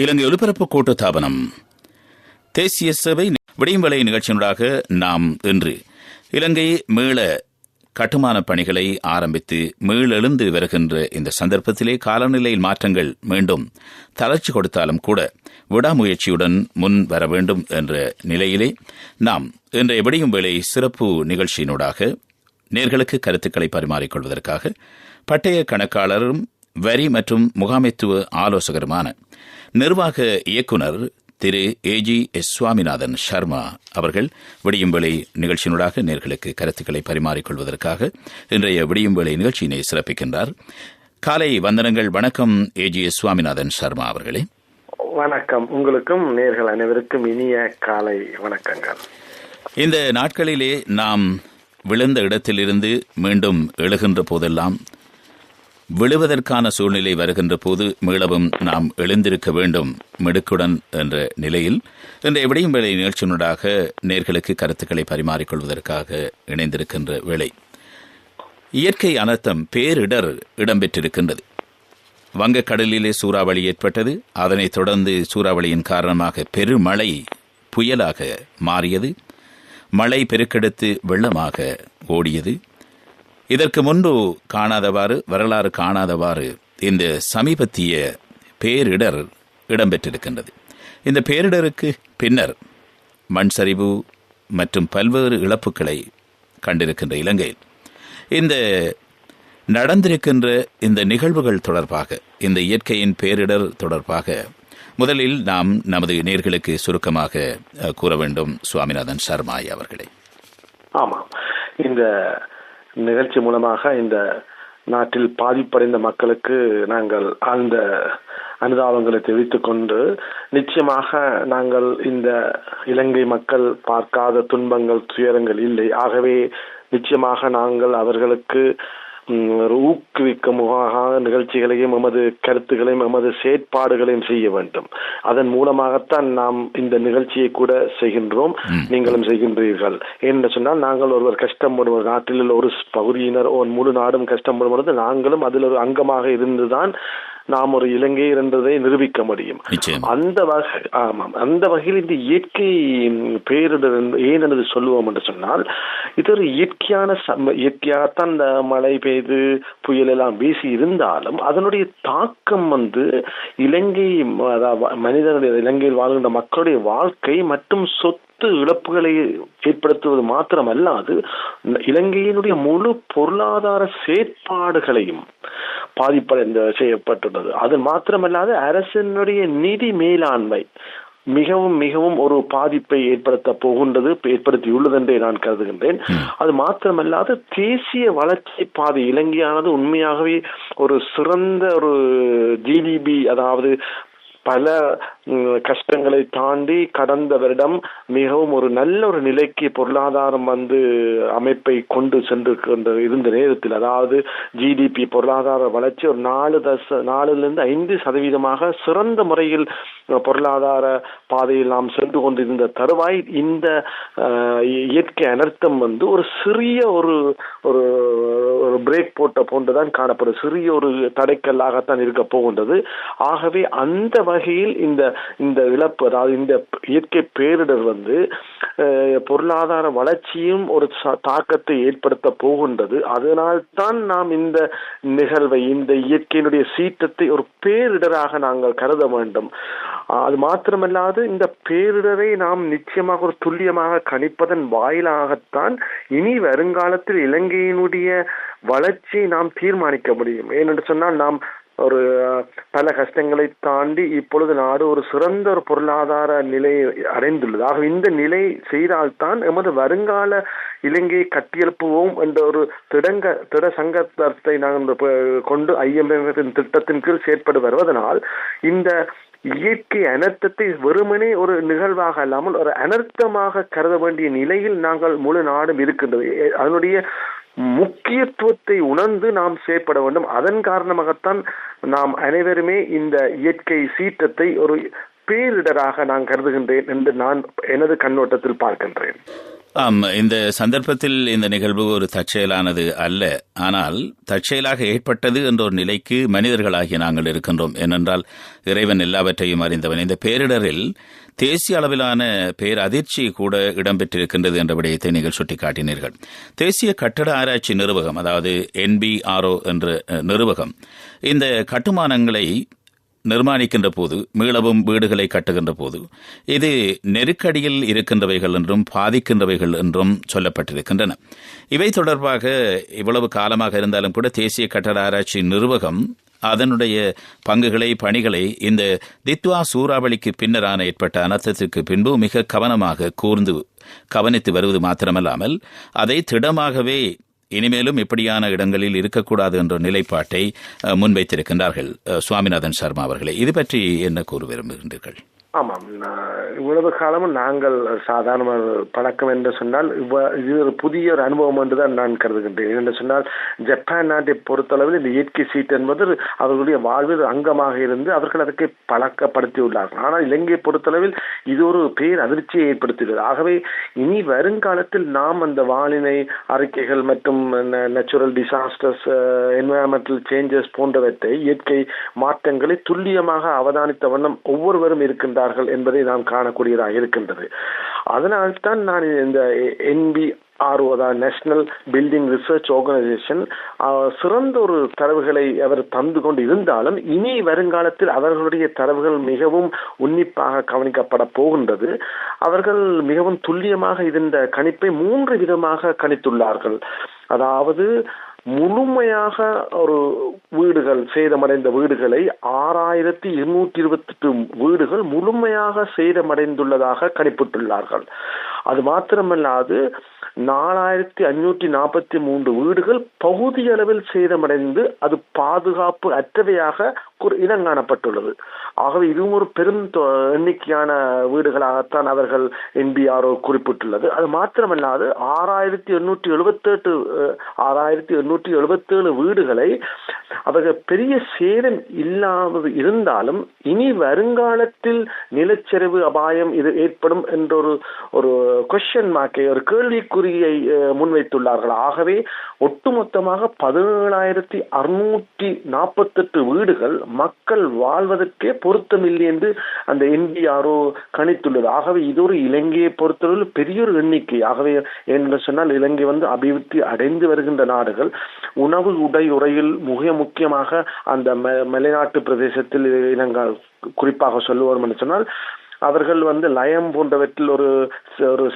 இலங்கை ஒலிபரப்பு கூட்டுத்தாபனம் தேசிய சேவை விடியம்பலை நிகழ்ச்சியினூடாக நாம் இன்று இலங்கை மீள கட்டுமான பணிகளை ஆரம்பித்து மீளெழுந்து வருகின்ற இந்த சந்தர்ப்பத்திலே காலநிலையில் மாற்றங்கள் மீண்டும் தளர்ச்சி கொடுத்தாலும் கூட விடாமுயற்சியுடன் முன் வர வேண்டும் என்ற நிலையிலே நாம் இன்றைய விடியும் வேளை சிறப்பு நிகழ்ச்சியினூடாக நேர்களுக்கு கருத்துக்களை பரிமாறிக்கொள்வதற்காக பட்டய கணக்காளரும் வரி மற்றும் முகாமைத்துவ ஆலோசகருமான நிர்வாக இயக்குநர் திரு ஏஜி எஸ் சுவாமிநாதன் சர்மா அவர்கள் விடியும்பேளை நிகழ்ச்சியினூடாக நேர்களுக்கு கருத்துக்களை பரிமாறிக்கொள்வதற்காக இன்றைய விடியும்பேளை நிகழ்ச்சியினை சிறப்பிக்கின்றார். காலை வந்தனங்கள். வணக்கம் ஏஜி எஸ் சுவாமிநாதன் சர்மா அவர்களே. வணக்கம். உங்களுக்கும் நேர்கள் அனைவருக்கும் இனிய காலை வணக்கங்கள். இந்த நாட்களிலே நாம் விழுந்த இடத்திலிருந்து மீண்டும் எழுகின்ற போதெல்லாம் விழுவதற்கான சூழ்நிலை வருகின்ற போது மீளவும் நாம் எழுந்திருக்க வேண்டும் மிடுக்குடன் என்ற நிலையில் இன்றைய விடியும் வேளை நிகழ்ச்சியினூடாக நேர்களுக்கு கருத்துக்களை பரிமாறிக்கொள்வதற்காக இணைந்திருக்கின்ற வேளை இயற்கை அனர்த்தம் பேரிடர் இடம்பெற்றிருக்கின்றது. வங்கக்கடலிலே சூறாவளி ஏற்பட்டது. அதனைத் தொடர்ந்து சூறாவளியின் காரணமாக பெருமழை புயலாக மாறியது. மழை பெருக்கெடுத்து வெள்ளமாக ஓடியது. இதற்கு முன்பு காணாதவாறு, வரலாறு காணாதவாறு இந்த சமீபத்திய பேரிடர் இடம்பெற்றிருக்கின்றது. இந்த பேரிடருக்கு பின்னர் மண் சரிவு மற்றும் பல்வேறு இழப்புகளை கண்டிருக்கின்ற இலங்கையில் இந்த நடந்திருக்கின்ற இந்த நிகழ்வுகள் தொடர்பாக, இந்த இயற்கையின் பேரிடர் தொடர்பாக முதலில் நாம் நமது நேர்களுக்கு சுருக்கமாக கூற வேண்டும். சுவாமிநாதன் சர்மா அவர்களே. ஆமாம், இந்த நிகழ்ச்சி மூலமாக இந்த நாட்டில் பாதிப்படைந்த மக்களுக்கு நாங்கள் அந்த அனுதாபங்களை தெரிவித்துக் கொண்டு, நிச்சயமாக நாங்கள் இந்த இலங்கை மக்கள் பார்க்காத துன்பங்கள், துயரங்கள் இல்லை. ஆகவே நிச்சயமாக நாங்கள் அவர்களுக்கு ஒரு ஊக்குவிக்கும் நிகழ்ச்சிகளையும் எமது கருத்துக்களையும் எமது செயற்பாடுகளையும் செய்ய வேண்டும். அதன் மூலமாகத்தான் நாம் இந்த நிகழ்ச்சியை கூட செய்கின்றோம். நீங்களும் செய்கின்றீர்கள். ஏனென்று சொன்னால், நாங்கள் ஒருவர் கஷ்டப்படும் நாட்டில் ஒரு பகுதியினர் முழு நாடும் கஷ்டப்படும் பொழுது நாங்களும் அதில் ஒரு அங்கமாக இருந்துதான் நாம் ஒரு இலங்கையர் என்பதை நிரூபிக்க முடியும். அந்த வகையில் இந்த இயற்கை பேரிடர் ஏன் என்று சொல்லுவோம் என்று சொன்னால், இது ஒரு இயற்கையாகத்தான் இந்த மழை பெய்து புயல் எல்லாம் வீசி இருந்தாலும் அதனுடைய தாக்கம் இலங்கை இலங்கையில் வாழ்கின்ற மக்களுடைய வாழ்க்கை மற்றும் சொத்து இழப்புகளை ஏற்படுத்துவது மாத்திரமல்லாது இலங்கையினுடைய முழு பொருளாதார செயற்பாடுகளையும் பாதிப்படைந்து செய்யப்பட்டுள்ளது. அது மாத்திரமல்லாது அரசினுடைய நிதி மேலாண்மை மிகவும் மிகவும் ஒரு பாதிப்பை ஏற்படுத்தியுள்ளது என்றே நான் கருதுகின்றேன். அது மாத்திரமல்லாது தேசிய வளர்ச்சி பாதை இலங்கையானது உண்மையாகவே ஒரு சிறந்த ஒரு ஜிடிபி, அதாவது பல கஷ்டங்களை தாண்டி கடந்த வருடம் மிகவும் ஒரு நல்ல ஒரு நிலைக்கு பொருளாதாரம் அமைப்பை கொண்டு சென்று இருந்த நேரத்தில், அதாவது ஜிடிபி பொருளாதார வளர்ச்சி ஒரு 4.5% சிறந்த முறையில் பொருளாதார பாதையில் நாம் சென்று கொண்டிருந்த தருவாய் இந்த இயற்கை அனர்த்தம் ஒரு சிறிய ஒரு பிரேக் போட்ட போன்றுதான் காணப்படும். சிறிய ஒரு தடைக்கல்லாகத்தான் இருக்க போகின்றது. ஆகவே அந்த வகையில் இந்த இழப்பு, அதாவது இந்த இயற்கை பேரிடர் பொருளாதார வளர்ச்சியும் ஒரு தாக்கத்தை ஏற்படுத்த போகின்றது. அதனால்தான் நாம் இந்த நிகழ்வை, இந்த இயற்கையினுடைய சீற்றத்தை ஒரு பேரிடராக நாங்கள் கருத வேண்டும். அது மாத்திரமல்லாது இந்த பேரிடரை நாம் நிச்சயமாக ஒரு துல்லியமாக கணிப்பதன் வாயிலாகத்தான் இனி வருங்காலத்தில் இலங்கையினுடைய வளர்ச்சியை நாம் தீர்மானிக்க முடியும். ஏனென்று சொன்னால், நாம் ஒரு பல கஷ்டங்களை தாண்டி இப்பொழுது நாடு ஒரு சிறந்த ஒரு பொருளாதார நிலையை அடைந்துள்ளது. ஆக இந்த நிலை செய்தால்தான் எமது வருங்கால இலங்கையை கட்டியெழுப்புவோம் என்ற ஒரு திட சங்கத்தை நாங்கள் கொண்டு IMF திட்டத்தின் கீழ் செயற்பட்டு வருவதனால் இந்த இயற்கை அனர்த்தத்தை வெறுமனே ஒரு நிகழ்வாக அல்லாமல் ஒரு அனர்த்தமாக கருத வேண்டிய நிலையில் நாங்கள் முழு நாடும் இருக்கின்றது. அதனுடைய முக்கியத்துவத்தை உணர்ந்து நாம் செயற்பட வேண்டும். அதன் காரணமாகத்தான் நாம் அனைவருமே இந்த இயற்கை சீற்றத்தை ஒரு பேரிடராக நான் கருதுகின்றேன் என்று நான் எனது கண்ணோட்டத்தில் பார்க்கின்றேன். இந்த சந்தர்ப்பத்தில் இந்த நிகழ்வு ஒரு தற்செயலானது அல்ல. ஆனால் தற்செயலாக ஏற்பட்டது என்ற ஒரு நிலைக்கு மனிதர்களாகிய நாங்கள் இருக்கின்றோம். ஏனென்றால் இறைவன் எல்லாவற்றையும் அறிந்தவன். இந்த பேரிடரில் தேசிய அளவிலான பேரதிர்ச்சி கூட இடம்பெற்றிருக்கின்றது என்ற விடயத்தை நீங்கள் சுட்டிக்காட்டினீர்கள். தேசிய கட்டட ஆராய்ச்சி நிறுவகம், அதாவது NBRO என்ற நிறுவகம், இந்த கட்டுமானங்களை நிர்மாணிக்கின்ற போது, மீளவும் வீடுகளை கட்டுகின்ற போது, இது நெருக்கடியில் இருக்கின்றவைகள் என்றும் பாதிக்கின்றவைகள் என்றும் சொல்லப்பட்டிருக்கின்றன. இவை தொடர்பாக இவ்வளவு காலமாக இருந்தாலும் கூட தேசிய கட்டட ஆராய்ச்சி நிறுவகம் அதனுடைய பங்குகளை, பணிகளை இந்த தித்வா சூறாவளிக்கு பின்னரான ஏற்பட்ட அனர்த்தத்திற்கு பின்பு மிக கவனமாக கூர்ந்து கவனித்து வருவது மாத்திரமல்லாமல் அதை திடமாகவே இனிமேலும் இப்படியான இடங்களில் இருக்கக்கூடாது என்ற நிலைப்பாட்டை முன்வைத்திருக்கின்றார்கள். சுவாமிநாதன் சர்மா அவர்களே, இது பற்றி என்ன கூற விரும்புகின்றீர்கள்? ஆமாம், இவ்வளவு காலமும் நாங்கள் சாதாரண பழக்கம் என்று சொன்னால் இது ஒரு புதிய ஒரு அனுபவம் என்றுதான் நான் கருதுகின்றேன். என்று சொன்னால் ஜப்பான் நாட்டை பொறுத்தளவில் இந்த இயற்கை சீட் என்பது அவர்களுடைய வாழ்வில் அங்கமாக இருந்து அவர்கள் அதற்கு பழக்கப்படுத்தியுள்ளார்கள். ஆனால் இலங்கையை பொறுத்தளவில் இது ஒரு பேர் அதிர்ச்சியை ஏற்படுத்தியுள்ளது. ஆகவே இனி வருங்காலத்தில் நாம் அந்த வானிலை அறிக்கைகள் மற்றும் நேச்சுரல் டிசாஸ்டர்ஸ், என்வரான்மெண்டல் சேஞ்சஸ் போன்றவற்றை, இயற்கை மாற்றங்களை துல்லியமாக அவதானித்த வண்ணம் ஒவ்வொருவரும் இருக்கின்ற என்பதை நாம் காணக்கூடியதாக இருக்கின்றது. அதனால்தான் நான் இந்த NBRO, national building research organisation, சிறந்த ஒரு தரவுகளை அவர் தந்து கொண்டு இருந்தாலும் இனி வருங்காலத்தில் அவர்களுடைய தரவுகள் மிகவும் உன்னிப்பாக கவனிக்கப்பட போகின்றது. அவர்கள் மிகவும் துல்லியமாக இந்த கணிப்பை 3 விதமாக கணித்துள்ளார்கள். அதாவது முழுமையாக ஒரு வீடுகள், சேதமடைந்த வீடுகளை 6228 வீடுகள் முழுமையாக சேதமடைந்துள்ளதாக கணிப்பிட்டுள்ளார்கள். அது மாத்திரமல்லாது 4543 வீடுகள் பகுதி அளவில் சேதமடைந்து அது பாதுகாப்பு அற்றவையாக இனங்காணப்பட்டுள்ளது. ஆகவே இதுவும் ஒரு பெரும் எண்ணிக்கையான வீடுகளாகத்தான் அவர்கள் NBRO குறிப்பிட்டுள்ளது. அது மாத்திரமல்லாது 6877 வீடுகளை அவர்கள் பெரிய சேதம் இல்லாமல் இருந்தாலும் இனி வருங்காலத்தில் நிலச்சரிவு அபாயம் இது ஏற்படும் என்ற ஒரு கொஸ்டின் மார்க்கை, ஒரு கேள்விக்குறியை முன்வைத்துள்ளார்கள். ஆகவே ஒட்டுமொத்தமாக 17,648 வீடுகள் மக்கள் வாழ்வதற்கே பொருத்தமில்லை என்று அந்த NBRO கணித்துள்ளது. ஆகவே இது ஒரு இலங்கையை பொறுத்தவரை பெரிய ஒரு எண்ணிக்கை. ஆகவே என்று சொன்னால் இலங்கை அபிவிருத்தி அடைந்து வருகின்ற நாடுகள். உணவு, உடை, உறையில் மிக முக்கியமாக அந்த மலைநாட்டு பிரதேசத்தில் இலங்கை குறிப்பாக சொல்லுவோம் என்று சொன்னால் அவர்கள் லயம் போன்றவற்றில் ஒரு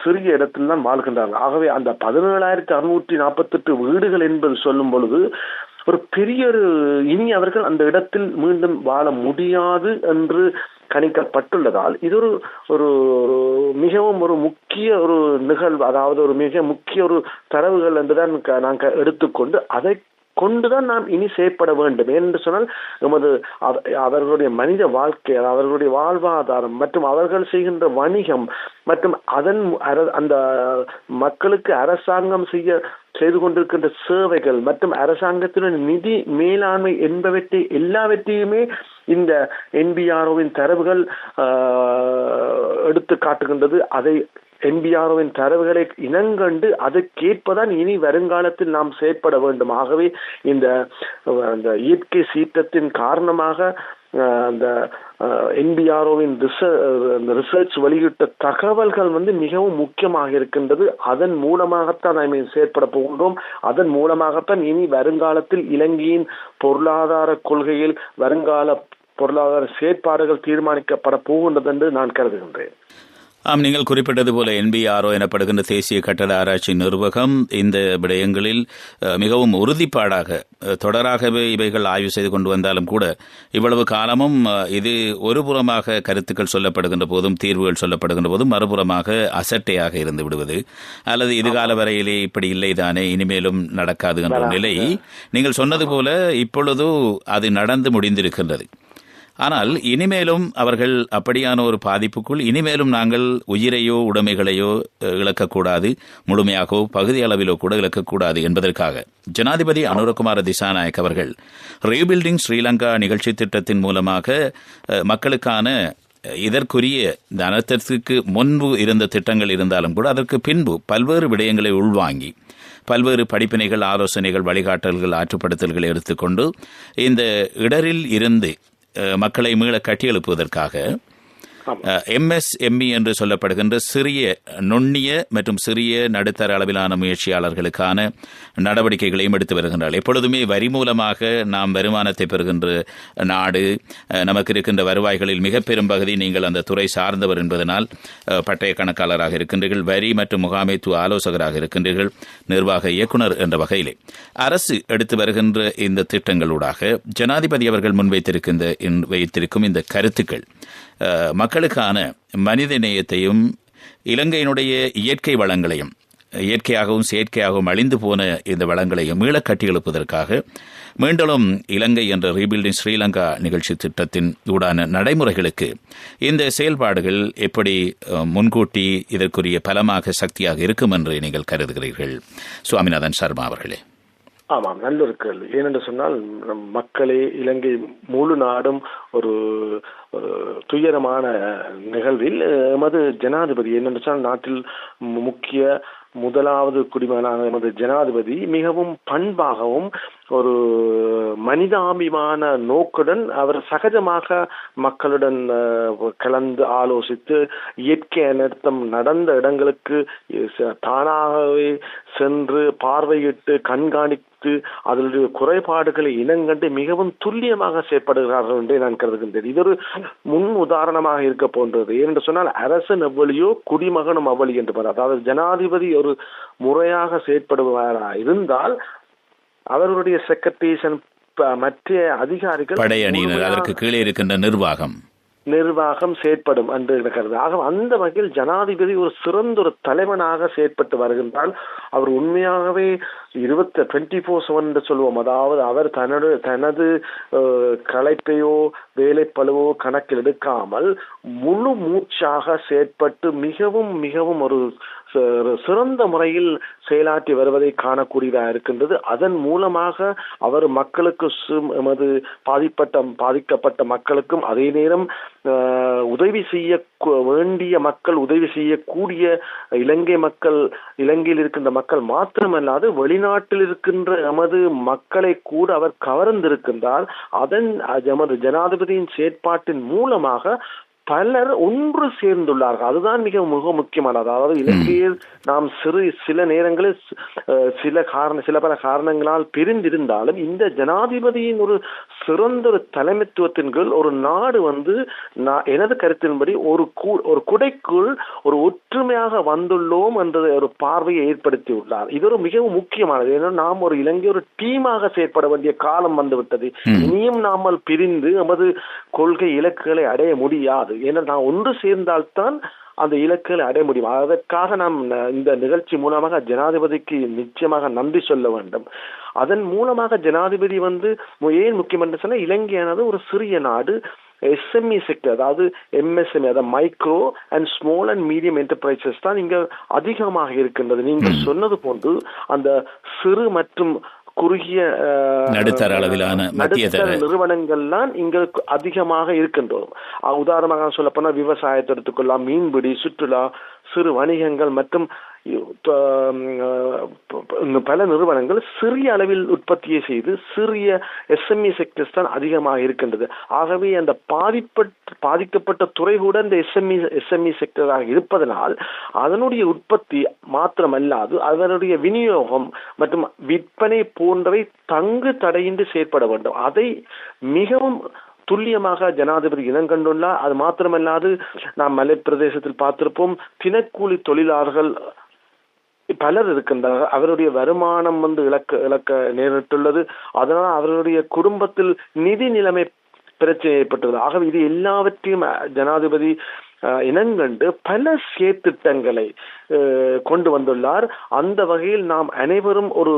சிறிய இடத்தில் தான் வாழ்கின்றார்கள். ஆகவே அந்த 17,648 வீடுகள் என்பது சொல்லும் பொழுது ஒரு பெரிய இனி அவர்கள் அந்த இடத்தில் மீண்டும் வாழ முடியாது என்று கணிக்கப்பட்டுள்ளதால் இது ஒரு மிகவும் ஒரு முக்கிய ஒரு நிகழ்வு, அதாவது ஒரு மிக முக்கிய ஒரு தரவுகள் என்றுதான் நாங்கள் எடுத்துக்கொண்டு அதை கொண்டுதான் நாம் இனி செயற்பட வேண்டும். என்று சொன்னால் அவர்களுடைய மனித வாழ்க்கை, அவர்களுடைய வாழ்வாதாரம் மற்றும் அவர்கள் செய்கின்ற வணிகம் மற்றும் அந்த மக்களுக்கு அரசாங்கம் செய்து கொண்டிருக்கின்ற சேவைகள் மற்றும் அரசாங்கத்தின் நிதி மேலாண்மை என்பவற்றை எல்லாவற்றையுமே இந்த NBROவின் தரவுகள் எடுத்து காட்டுகின்றது. அதை NBROவின் தரவுகளை இனங்கண்டு அதற்கேற்பதான் இனி வருங்காலத்தில் நாம் செயற்பட வேண்டும். ஆகவே இந்த இயற்கை சீற்றத்தின் காரணமாக அந்த NBROவின் ரிசர்ச் வெளியிட்ட தகவல்கள் மிகவும் முக்கியமாக இருக்கின்றது. அதன் மூலமாகத்தான் நாம் செயற்பட போகின்றோம். அதன் மூலமாகத்தான் இனி வருங்காலத்தில் இலங்கையின் பொருளாதார கொள்கையில் வருங்கால பொருளாதார செயற்பாடுகள் தீர்மானிக்கப்பட போகின்றது என்று நான் கருதுகின்றேன். நீங்கள் குறிப்பிட்டது போல NBRO எனப்படுகின்ற தேசிய கட்டட ஆராய்ச்சி நிறுவகம் இந்த விடயங்களில் மிகவும் உறுதிப்பாடாக தொடராகவே இவைகள் ஆய்வு செய்து கொண்டு வந்தாலும் கூட இவ்வளவு காலமும் இது ஒருபுறமாக கருத்துக்கள் சொல்லப்படுகின்ற போதும் தீர்வுகள் சொல்லப்படுகின்ற போதும் மறுபுறமாக அசட்டையாக இருந்து விடுவது அல்லது இதுகால வரையிலே இப்படி இல்லைதானே இனிமேலும் நடக்காது என்ற நிலை நீங்கள் சொன்னது போல இப்பொழுது அது நடந்து முடிந்திருக்கின்றது. ஆனால் இனிமேலும் அவர்கள் அப்படியான ஒரு பாதிப்புக்குள் இனிமேலும் நாங்கள் உயிரையோ உடைமைகளையோ இழக்கக்கூடாது, முழுமையாகவோ பகுதி அளவிலோ கூட இழக்கக்கூடாது என்பதற்காக ஜனாதிபதி அனுரகுமார திசாநாயக் அவர்கள் ரீபில்டிங் ஸ்ரீலங்கா நிகழ்ச்சி திட்டத்தின் மூலமாக மக்களுக்கான இதற்குரிய இந்த அனர்த்தத்திற்கு முன்பு இருந்த திட்டங்கள் இருந்தாலும் கூட அதற்கு பின்பு பல்வேறு விடயங்களை உள்வாங்கி பல்வேறு படிப்பினைகள், ஆலோசனைகள், வழிகாட்டல்கள், ஆற்றுப்படுத்தல்களை எடுத்துக்கொண்டு இந்த இடரில் இருந்து மக்களை மீள கட்டியெழுப்புவதற்காக MSME என்று சொல்லப்படுகின்ற சிறிய நுண்ணிய மற்றும் சிறிய நடுத்தர அளவிலான முயற்சியாளர்களுக்கான நடவடிக்கைகளையும் எடுத்து வருகின்றார்கள். எப்பொழுதுமே வரி மூலமாக நாம் வருமானத்தை பெறுகின்ற நாடு, நமக்கு இருக்கின்ற வருவாய்களில் மிக பெரும் பகுதி நீங்கள் அந்த துறை சார்ந்தவர் என்பதனால் பட்டய கணக்காளராக இருக்கின்றீர்கள், வரி மற்றும் முகாமைத்துவ ஆலோசகராக இருக்கின்றீர்கள், நிர்வாக இயக்குனர் என்ற வகையிலே அரசு எடுத்து வருகின்ற இந்த திட்டங்களூடாக ஜனாதிபதி அவர்கள் முன்வைத்திருக்கும் இந்த கருத்துக்கள் மக்களுக்கான மனித நேயத்தையும் இலங்கையினுடைய இயற்கை வளங்களையும், இயற்கையாகவும் செயற்கையாகவும் அழிந்து போன இந்த வளங்களையும் மீள கட்டியெழுப்பதற்காக மீண்டும் இலங்கை என்ற ரீபில்டிங் ஸ்ரீலங்கா நிகழ்ச்சி திட்டத்தின் ஊடான நடைமுறைகளுக்கு இந்த செயல்பாடுகள் எப்படி முன்கூட்டி இதற்குரிய பலமாக சக்தியாக இருக்கும் என்று நீங்கள் கருதுகிறீர்கள் சுவாமிநாதன் சர்மா அவர்களே? ஆமாம், நல்ல ஒரு கேள்வி. ஏனென்று சொன்னால் மக்களே, இலங்கை முழு நாடும் ஒரு துயரமான நிகழ்வில் எமது ஜனாதிபதி, என்னென்று சொன்னால் நாட்டில் முக்கிய முதலாவது குடிமகனான எமது ஜனாதிபதி மிகவும் பண்பாகவும் ஒரு மனிதாபிமான நோக்குடன் அவர் சகஜமாக மக்களுடன் கலந்து ஆலோசித்து இயற்கை அனர்த்தம் நடந்த இடங்களுக்கு தானாகவே சென்று பார்வையிட்டு கண்காணித்து அதனுடைய குறைபாடுகளை இனங்கண்டு மிகவும் துல்லியமாக செயற்படுகிறார்கள் என்றே நான் கருதுகின்றேன். இது ஒரு முன் உதாரணமாக இருக்க போன்றது. ஏனென்று சொன்னால் அரசன் எவ்வளியோ குடிமகனும் அவ்வளி என்று, அதாவது ஜனாதிபதி ஒரு முறையாக செயற்படுவாராக இருந்தால் அவர்களுடைய செக்ரட்டரிஸ் மற்ற அதிகாரிகள், படையணியினர், அதற்கு கீழே இருக்கின்ற நிர்வாகம் செயற்படும் என்று இருக்கிறது. ஆக அந்த வகையில் ஜனாதிபதி ஒரு சிறந்த ஒரு தலைவனாக செயற்பட்டு வருகின்றால் அவர் உண்மையாகவே 24/7 என்று சொல்லுவோம். அதாவது அவர் தனது களைப்பையோ வேலைப்பழுவோ கணக்கில் எடுக்காமல் முழு மூச்சாக செயற்பட்டு மிகவும் மிகவும் ஒரு சிறந்த முறையில் செயலாற்றி வருவதை காணக்கூடியதாக இருக்கின்றது. அதன் மூலமாக அவர் மக்களுக்கு பாதிக்கப்பட்ட மக்களுக்கும் அதே நேரம் உதவி செய்ய வேண்டிய மக்கள், உதவி செய்யக்கூடிய இலங்கையில் இருக்கின்ற மக்கள் மாத்திரமல்லாது வெளிநாட்டில் இருக்கின்ற எமது மக்களை கூட அவர் கவர்ந்திருக்கின்றார். எமது ஜனாதிபதியின் செயற்பாட்டின் மூலமாக பலர் ஒன்று சேர்ந்துள்ளார்கள். அதுதான் மிக முக்கியமானது. அதாவது இலங்கையில் நாம் சில நேரங்களில் சில பல காரணங்களால் பிரிந்திருந்தாலும் இந்த ஜனாதிபதியின் ஒரு சிறந்த ஒரு தலைமைத்துவத்தின் கீழ் ஒரு நாடு எனது கருத்தின்படி ஒரு குடைக்குள் ஒரு ஒற்றுமையாக வந்துள்ளோம் என்ற ஒரு பார்வையை ஏற்படுத்தி உள்ளார். இது ஒரு மிகவும் முக்கியமானது. ஏன்னா நாம் ஒரு இலங்கை ஒரு டீமாக செயற்பட வேண்டிய காலம் வந்துவிட்டது. இனியும் நாமல் பிரிந்து நமது கொள்கை இலக்குகளை அடைய முடியாது. ஏன்னா நான் ஒன்று சேர்ந்தால்தான் அந்த இலக்குகளை அடைய முடியும். அதற்காக நாம் இந்த நிகழ்ச்சி மூலமாக ஜனாதிபதிக்கு நிச்சயமாக நன்றி சொல்ல வேண்டும். அதன் மூலமாக ஜனாதிபதி ஏன் முக்கியம் என்று சொன்னால், இலங்கையானது ஒரு சிறிய நாடு. SME செக்டர், அதாவது MSME, அதாவது micro and small and medium enterprises தான் இங்க அதிகமாக இருக்கின்றது. நீங்கள் சொன்னது போன்று அந்த சிறு மற்றும் குறுகிய நடுத்தர அளவிலான நிறுவனங்கள்லாம் இங்க அதிகமாக இருக்கின்றோம். உதாரணமாக சொல்லப்போனா விவசாயத்தை எடுத்துக்கொள்ளலாம், மீன்பிடி, சுற்றுலா, சிறு வணிகங்கள் மற்றும் பல நிறுவனங்கள் சிறிய அளவில் உற்பத்தியை செய்து சிறிய SME செக்டர்ஸ் தான் அதிகமாக இருக்கின்றது. ஆகவே அந்த பாதிக்கப்பட்ட துறை கூட இந்த SME செக்டராக இருப்பதனால் அதனுடைய உற்பத்தி மாத்திரமல்லாது அதனுடைய விநியோகம் மற்றும் விற்பனை போன்றவை தங்கு தடையின்றி செயற்பட வேண்டும். அதை மிகவும் துல்லியமாக ஜனாதிபதி இனங்கண்டுள்ளார். அது மாத்திரமல்லாது நாம் மலை பிரதேசத்தில் பார்த்திருப்போம், தினக்கூலி தொழிலாளர்கள் பலர் இருக்கின்றார்கள். அவருடைய வருமானம் இழக்க நேரிட்டுள்ளது. அதனால் அவர்களுடைய குடும்பத்தில் நிதி நிலைமை பிரச்சனை ஏற்பட்டது. ஆகவே இது எல்லாவற்றையும் ஜனாதிபதி இனங்கண்டு பல செயற்திட்டங்களை கொண்டு வந்துள்ளார். அந்த வகையில் நாம் அனைவரும் ஒரு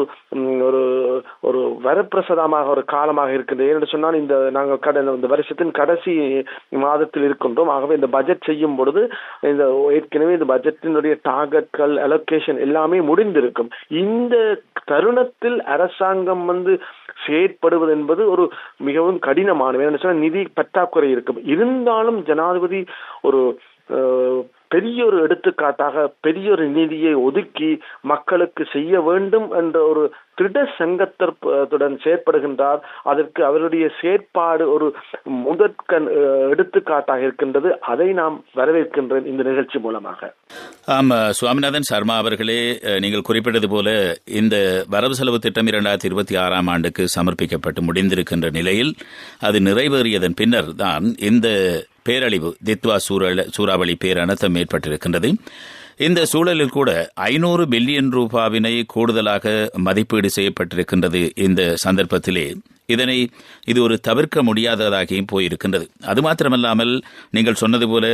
ஒரு வரப்பிரசாதமாக ஒரு காலமாக இருக்கின்றது. ஏனென்று சொன்னால் நாங்கள் இந்த வருஷத்தின் கடைசி மாதத்தில் இருக்கின்றோம். ஆகவே இந்த பட்ஜெட் செய்யும் பொழுது ஏற்கனவே இந்த பட்ஜெட்டினுடைய டார்கெட்கள் அலோகேஷன் எல்லாமே முடிந்திருக்கும். இந்த தருணத்தில் அரசாங்கம் செயற்படுவது என்பது ஒரு மிகவும் கடினமான நிதி பற்றாக்குறை இருக்கும். இருந்தாலும் ஜனாதிபதி ஒரு பெரிய ஒரு எடுத்துக்காட்டாக பெரிய ஒரு நிதியை ஒதுக்கி மக்களுக்கு செய்ய வேண்டும் என்ற ஒரு திட சங்கத்துடன் செயற்படுகின்றார். அதற்கு அவருடைய செயற்பாடு ஒரு முதற்கண் எடுத்துக்காட்டாக இருக்கின்றது. அதை நாம் வரவேற்கின்றேன் இந்த நிகழ்ச்சி மூலமாக. சுவாமிநாதன் சர்மா அவர்களே, நீங்கள் குறிப்பிட்டது போல இந்த வரவு செலவு திட்டம் 2026 ஆண்டுக்கு சமர்ப்பிக்கப்பட்டு முடிந்திருக்கின்ற நிலையில் அது நிறைவேறியதன் பின்னர் தான் இந்த பேரழிவு தித்வா சூறாவளி பேரனர்த்தம் ஏற்பட்டிருக்கின்றது. இந்த சூழலில் கூட 500 பில்லியன் ரூபாவினை கூடுதலாக மதிப்பீடு செய்யப்பட்டிருக்கின்றது. இந்த சந்தர்ப்பத்திலே இது ஒரு தவிர்க்க முடியாததாகியும் போயிருக்கின்றது. அது மாத்திரமல்லாமல் நீங்கள் சொன்னது போல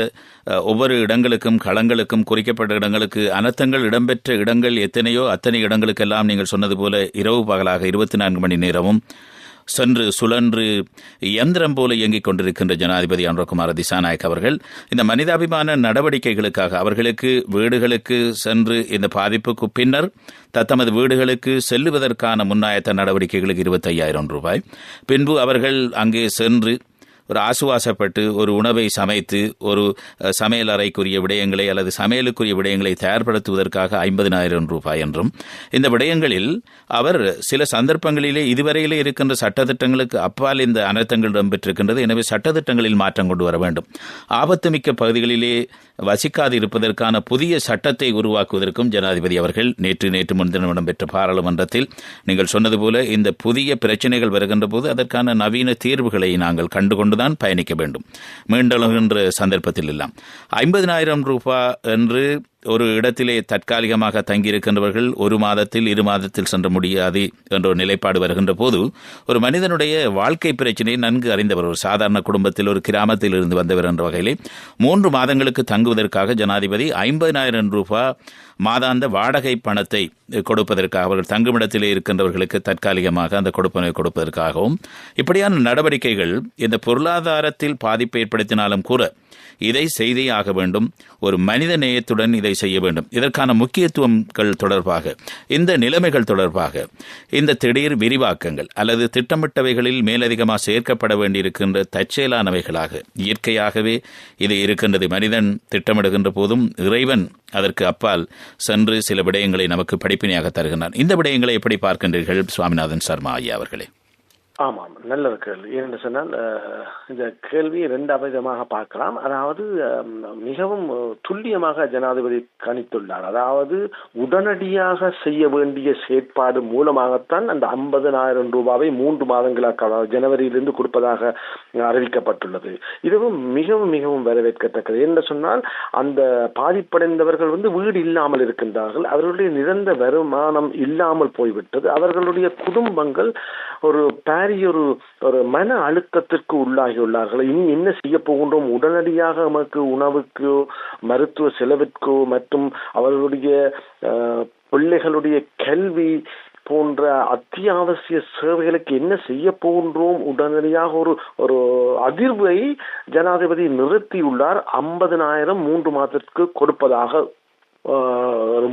ஒவ்வொரு இடங்களுக்கும் களங்களுக்கும் குறிக்கப்பட்ட இடங்களுக்கு அனர்த்தங்கள் இடம்பெற்ற இடங்கள் எத்தனையோ அத்தனை இடங்களுக்கெல்லாம் நீங்கள் சொன்னது போல இரவு பகலாக 24 மணி நேரமும் சென்று சுழன்று இயந்திரம் போல இயங்கிக் கொண்டிருக்கின்ற ஜனாதிபதி அனுரகுமார திசாநாயக் அவர்கள் இந்த மனிதாபிமான நடவடிக்கைகளுக்காக அவர்களுக்கு வீடுகளுக்கு சென்று இந்த பாதிப்புக்கு பின்னர் தத்தமது வீடுகளுக்கு செல்லுவதற்கான முன்னாயத்த நடவடிக்கைகளுக்கு 25,000 ரூபாய், பின்பு அவர்கள் அங்கே சென்று ஒரு ஆசுவாசப்பட்டு ஒரு உணவை சமைத்து ஒரு சமையல் அறைக்குரிய விடயங்களை அல்லது சமையலுக்குரிய விடயங்களை தயார்படுத்துவதற்காக 50,000 ரூபாய் என்றும், இந்த விடயங்களில் அவர் சில சந்தர்ப்பங்களிலே இதுவரையிலே இருக்கின்ற சட்டத்திட்டங்களுக்கு அப்பால் இந்த அனர்த்தங்கள் இடம்பெற்றிருக்கின்றது. எனவே சட்டத்திட்டங்களில் மாற்றம் கொண்டு வர வேண்டும். ஆபத்துமிக்க பகுதிகளிலே வசிக்காது இருப்பதற்கான புதிய சட்டத்தை உருவாக்குவதற்கும் ஜனாதிபதி அவர்கள் நேற்று முன்தினம் இடம்பெற்ற பாராளுமன்றத்தில் நீங்கள் சொன்னது போல இந்த புதிய பிரச்சனைகள் வருகின்ற போது அதற்கான நவீன தீர்வுகளை நாங்கள் கண்டுகொண்டுதான் பயணிக்க வேண்டும். மீண்டெழுகின்ற சந்தர்ப்பத்தில் எல்லாம் 50,000 ரூபாய் என்று ஒரு இடத்திலே தற்காலிகமாக தங்கியிருக்கின்றவர்கள் 1 மாதத்தில் 2 மாதத்தில் சென்ற முடியாது என்ற ஒரு நிலைப்பாடு வருகின்ற போது ஒரு மனிதனுடைய வாழ்க்கை பிரச்சனையை நன்கு அறிந்தவர், ஒரு சாதாரண குடும்பத்தில் ஒரு கிராமத்தில் இருந்து வந்தவர் என்ற வகையிலே 3 மாதங்களுக்கு தங்குவதற்காக ஜனாதிபதி 50,000 ரூபாய் மாதாந்த வாடகை பணத்தை கொடுப்பதற்காக, அவர்கள் தங்குமிடத்திலே இருக்கின்றவர்களுக்கு தற்காலிகமாக அந்த கொடுப்பனை கொடுப்பதற்காகவும் இப்படியான நடவடிக்கைகள் இந்த பொருளாதாரத்தில் பாதிப்பை ஏற்படுத்தினாலும் கூட இதை செய்தே ஆக வேண்டும். ஒரு மனித நேயத்துடன் இதை செய்ய வேண்டும். இதற்கான முக்கியத்துவங்கள் தொடர்பாக, இந்த நிலைமைகள் தொடர்பாக, இந்த திடீர் விரிவாக்கங்கள் அல்லது திட்டமிட்டவைகளில் மேலதிகமாக சேர்க்கப்பட வேண்டியிருக்கின்ற தற்செயலானவைகளாக இயற்கையாகவே இது இருக்கின்றது. மனிதன் திட்டமிடுகின்ற போதும் இறைவன் அதற்கு அப்பால் சென்று சில விடயங்களை நமக்கு படிப்பினையாக தருகின்றான். இந்த விடயங்களை எப்படி பார்க்கின்றீர்கள் சுவாமிநாதன் சர்மா ஐயா அவர்களே? ஆமாம், நல்ல ஒரு கேள்வி. ஏன்னு சொன்னால் இந்த கேள்வியை 2 விதமாக பார்க்கலாம். அதாவது மிகவும் துல்லியமாக ஜனாதிபதி கணித்துள்ளார். அதாவது உடனடியாக செய்ய வேண்டிய செயற்பாடு மூலமாகத்தான் அந்த 50,000 ரூபாவை 3 மாதங்களாக, அதாவது ஜனவரியிலிருந்து கொடுப்பதாக அறிவிக்கப்பட்டுள்ளது. இதுவும் மிகவும் மிகவும் வரவேற்கத்தக்கது. என்ன சொன்னால் அந்த பாதிப்படைந்தவர்கள் வீடு இல்லாமல் இருக்கின்றார்கள். அவர்களுடைய நிரந்தர வருமானம் இல்லாமல் போய்விட்டது. அவர்களுடைய குடும்பங்கள் ஒரு ஒரு மன அழுத்தத்திற்கு உள்ளாகியுள்ளார்கள். இனி என்ன செய்ய போகின்றோம்? உடனடியாக நமக்கு உணவுக்கோ மருத்துவ செலவிற்கோ மற்றும் அவர்களுடைய பிள்ளைகளுடைய கல்வி போன்ற அத்தியாவசிய சேவைகளுக்கு என்ன செய்ய போகின்றோம்? உடனடியாக ஒரு அதிர்வை ஜனாதிபதி நிறுத்தியுள்ளார். 50,000 3 மாதத்திற்கு கொடுப்பதாக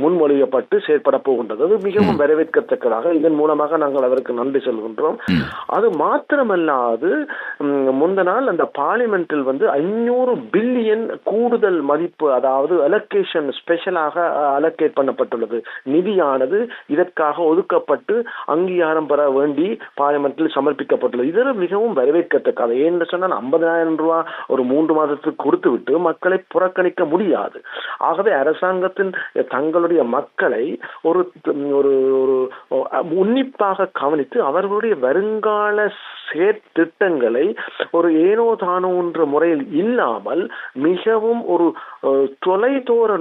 முன்மொழியப்பட்டு செயற்பட போகின்றது. அது மிகவும் வரவேற்கத்தக்கதாக, இதன் மூலமாக நாங்கள் அவருக்கு நன்றி சொல்கின்றோம். அது மாத்திரமல்லாது முந்த நாள் அந்த பார்லிமெண்டில் 500 பில்லியன் கூடுதல் மதிப்பு, அதாவது அலோகேஷன் ஸ்பெஷலாக அலோகேட் பண்ணப்பட்டுள்ளது. நிதியானது இதற்காக ஒதுக்கப்பட்டு அங்கீகாரம் பெற வேண்டி பார்லிமெண்டில் சமர்ப்பிக்கப்பட்டுள்ளது. இது மிகவும் வரவேற்கத்தக்கது. ஏன்னு சொன்னால் 50,000 ரூபாய் ஒரு 3 மாதத்துக்கு கொடுத்து விட்டு மக்களை புறக்கணிக்க முடியாது. ஆகவே அரசாங்கத்தில் தங்களுடைய மக்களை ஒரு உன்னிப்பாக கவனித்து அவர்களுடைய வருங்கால செயற்திட்டங்களை ஒரு ஏனோ தானோ என்ற முறையில் இல்லாமல் மிகவும் ஒரு தொலைதூர